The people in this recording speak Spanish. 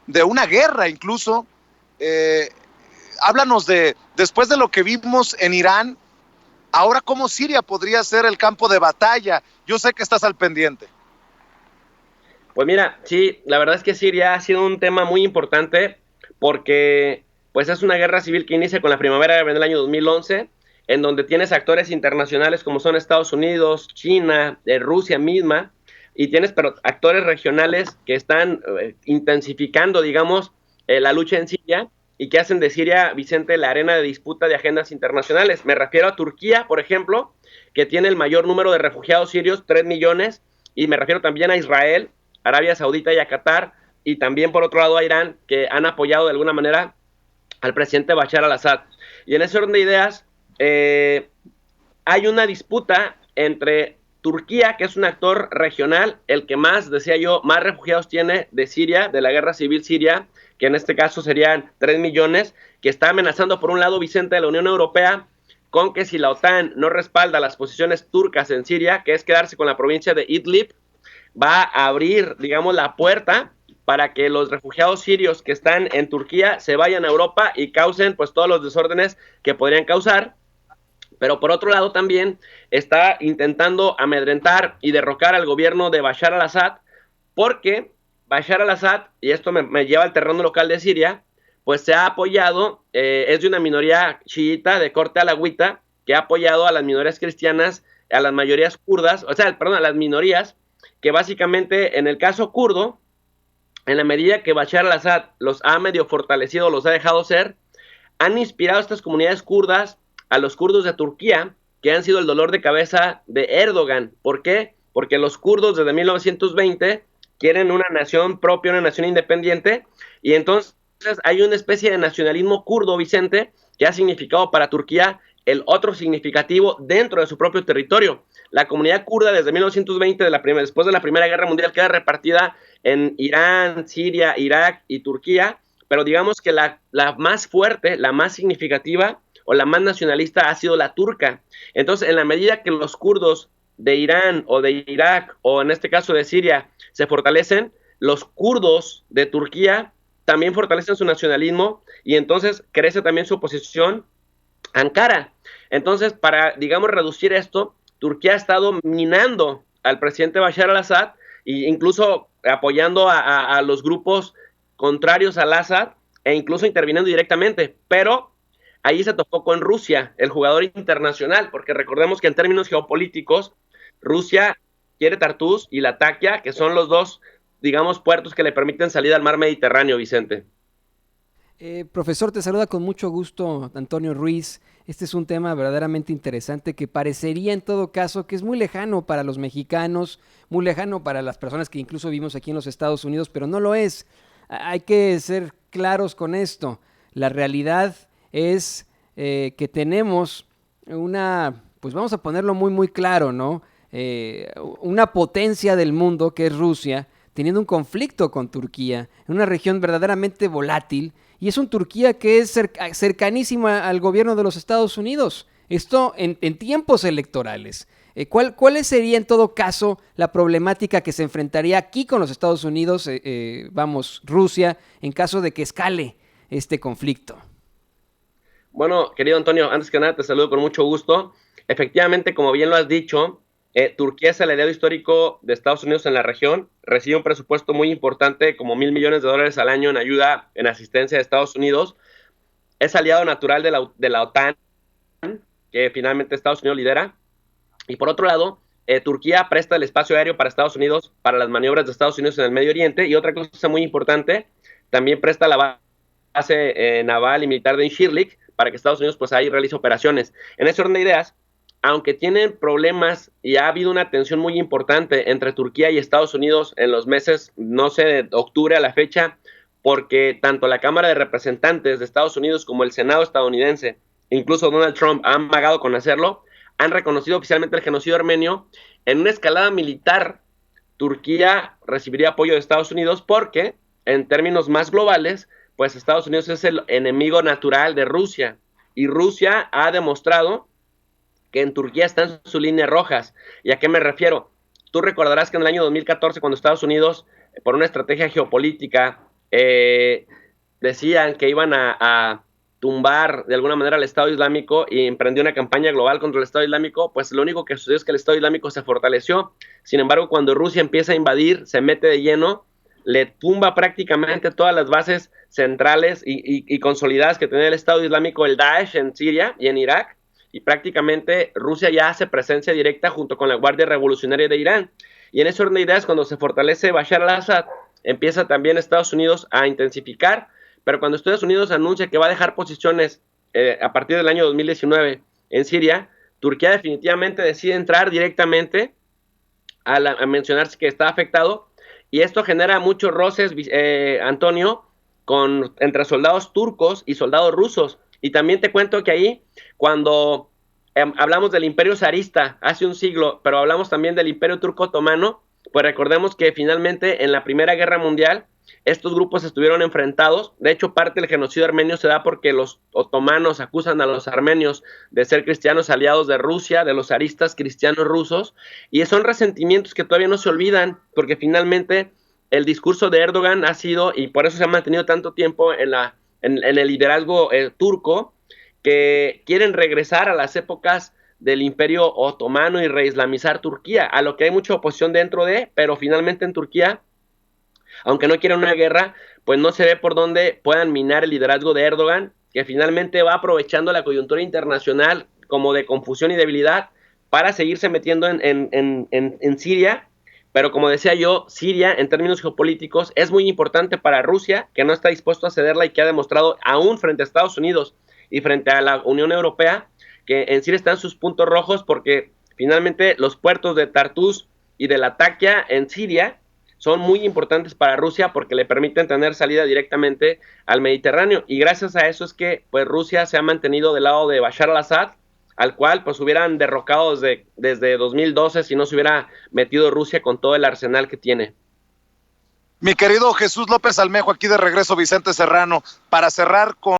de una guerra incluso. Eh, Háblanos después de lo que vimos en Irán, ahora cómo Siria podría ser el campo de batalla. Yo sé que estás al pendiente. Pues mira, sí, la verdad es que Siria ha sido un tema muy importante porque pues es una guerra civil que inicia con la primavera árabe del año 2011, en donde tienes actores internacionales como son Estados Unidos, China, Rusia misma, y tienes pero actores regionales que están intensificando, digamos, la lucha en Siria y que hacen de Siria, Vicente, la arena de disputa de agendas internacionales. Me refiero a Turquía, por ejemplo, que tiene el mayor número de refugiados sirios, 3 millones, y me refiero también a Israel, Arabia Saudita y a Qatar, y también por otro lado a Irán, que han apoyado de alguna manera al presidente Bashar al-Assad. Y en ese orden de ideas, hay una disputa entre Turquía, que es un actor regional, el que más, decía yo, más refugiados tiene de Siria, de la guerra civil siria, que en este caso serían 3 millones, que está amenazando por un lado, Vicente, de la Unión Europea, con que si la OTAN no respalda las posiciones turcas en Siria, que es quedarse con la provincia de Idlib, va a abrir, digamos, la puerta para que los refugiados sirios que están en Turquía se vayan a Europa y causen pues todos los desórdenes que podrían causar. Pero por otro lado también está intentando amedrentar y derrocar al gobierno de Bashar al-Assad, porque Bashar al-Assad, y esto me lleva al terreno local de Siria, pues se ha apoyado, es de una minoría chiita de corte alawita, que ha apoyado a las minorías cristianas, a las mayorías kurdas, o sea, perdón, a las minorías, que básicamente en el caso kurdo, en la medida que Bashar al-Assad los ha medio fortalecido, los ha dejado ser, han inspirado a estas comunidades kurdas, a los kurdos de Turquía, que han sido el dolor de cabeza de Erdogan. ¿Por qué? Porque los kurdos desde 1920 quieren una nación propia, una nación independiente, y entonces hay una especie de nacionalismo kurdo, Vicente, que ha significado para Turquía el otro significativo dentro de su propio territorio. La comunidad kurda desde 1920, después de la Primera Guerra Mundial, queda repartida en Irán, Siria, Irak y Turquía, pero digamos que la más fuerte, la más significativa o la más nacionalista ha sido la turca. Entonces, en la medida que los kurdos de Irán o de Irak o en este caso de Siria se fortalecen, los kurdos de Turquía también fortalecen su nacionalismo y entonces crece también su oposición a Ankara. Entonces, para, digamos, reducir esto, Turquía ha estado minando al presidente Bashar al-Assad e incluso apoyando a los grupos contrarios al Assad e incluso interviniendo directamente, pero ahí se tocó con Rusia, el jugador internacional, porque recordemos que en términos geopolíticos, Rusia quiere Tartus y Latakia, que son los dos, digamos, puertos que le permiten salir al mar Mediterráneo, Vicente. Profesor, te saluda con mucho gusto Antonio Ruiz. Este es un tema verdaderamente interesante que parecería en todo caso que es muy lejano para los mexicanos, muy lejano para las personas que incluso vivimos aquí en los Estados Unidos, pero no lo es. Hay que ser claros con esto. La realidad es que tenemos pues vamos a ponerlo muy muy claro, ¿no? Una potencia del mundo que es Rusia, teniendo un conflicto con Turquía, en una región verdaderamente volátil, y es un Turquía que es cercanísima al gobierno de los Estados Unidos. Esto en tiempos electorales. ¿Cuál sería en todo caso la problemática que se enfrentaría aquí con los Estados Unidos, Rusia, en caso de que escale este conflicto? Bueno, querido Antonio, antes que nada te saludo con mucho gusto. Efectivamente, como bien lo has dicho, Turquía es el aliado histórico de Estados Unidos en la región, recibe un presupuesto muy importante, como $1,000 millones al año en ayuda, en asistencia de Estados Unidos, es aliado natural de la OTAN, que finalmente Estados Unidos lidera, y por otro lado, Turquía presta el espacio aéreo para Estados Unidos, para las maniobras de Estados Unidos en el Medio Oriente, y otra cosa muy importante, también presta la base naval y militar de Incirlik para que Estados Unidos pues ahí realice operaciones. En ese orden de ideas, aunque tienen problemas y ha habido una tensión muy importante entre Turquía y Estados Unidos en los meses, no sé, de octubre a la fecha, porque tanto la Cámara de Representantes de Estados Unidos como el Senado estadounidense, incluso Donald Trump ha amagado con hacerlo, han reconocido oficialmente el genocidio armenio. En una escalada militar, Turquía recibiría apoyo de Estados Unidos porque, en términos más globales, pues Estados Unidos es el enemigo natural de Rusia. Y Rusia ha demostrado que en Turquía están sus líneas rojas. ¿Y a qué me refiero? Tú recordarás que en el año 2014, cuando Estados Unidos, por una estrategia geopolítica, decían que iban a tumbar de alguna manera al Estado Islámico y emprendió una campaña global contra el Estado Islámico, pues lo único que sucedió es que el Estado Islámico se fortaleció. Sin embargo, cuando Rusia empieza a invadir, se mete de lleno, le tumba prácticamente todas las bases centrales y consolidadas que tenía el Estado Islámico, el Daesh en Siria y en Irak, y prácticamente Rusia ya hace presencia directa junto con la Guardia Revolucionaria de Irán. Y en ese orden de ideas, cuando se fortalece Bashar al-Assad, empieza también Estados Unidos a intensificar, pero cuando Estados Unidos anuncia que va a dejar posiciones a partir del año 2019 en Siria, Turquía definitivamente decide entrar directamente a mencionarse que está afectado, y esto genera muchos roces, Antonio, entre soldados turcos y soldados rusos. Y también te cuento que ahí, cuando hablamos del Imperio zarista hace un siglo, pero hablamos también del Imperio turco otomano, pues recordemos que finalmente en la Primera Guerra Mundial estos grupos estuvieron enfrentados. De hecho, parte del genocidio armenio se da porque los otomanos acusan a los armenios de ser cristianos aliados de Rusia, de los zaristas cristianos rusos, y son resentimientos que todavía no se olvidan, porque finalmente el discurso de Erdogan ha sido, y por eso se ha mantenido tanto tiempo en el liderazgo turco, que quieren regresar a las épocas del Imperio Otomano y reislamizar Turquía, a lo que hay mucha oposición dentro de, pero finalmente en Turquía, aunque no quiera una guerra, pues no se ve por dónde puedan minar el liderazgo de Erdogan, que finalmente va aprovechando la coyuntura internacional como de confusión y debilidad para seguirse metiendo en Siria. Pero como decía yo, Siria en términos geopolíticos es muy importante para Rusia, que no está dispuesto a cederla y que ha demostrado aún frente a Estados Unidos y frente a la Unión Europea que en Siria están sus puntos rojos, porque finalmente los puertos de Tartus y de Latakia en Siria son muy importantes para Rusia porque le permiten tener salida directamente al Mediterráneo, y gracias a eso es que pues Rusia se ha mantenido del lado de Bashar al-Assad, al cual pues hubieran derrocado desde 2012 si no se hubiera metido Rusia con todo el arsenal que tiene. Mi querido Jesús López Almejo, aquí de regreso Vicente Serrano, para cerrar con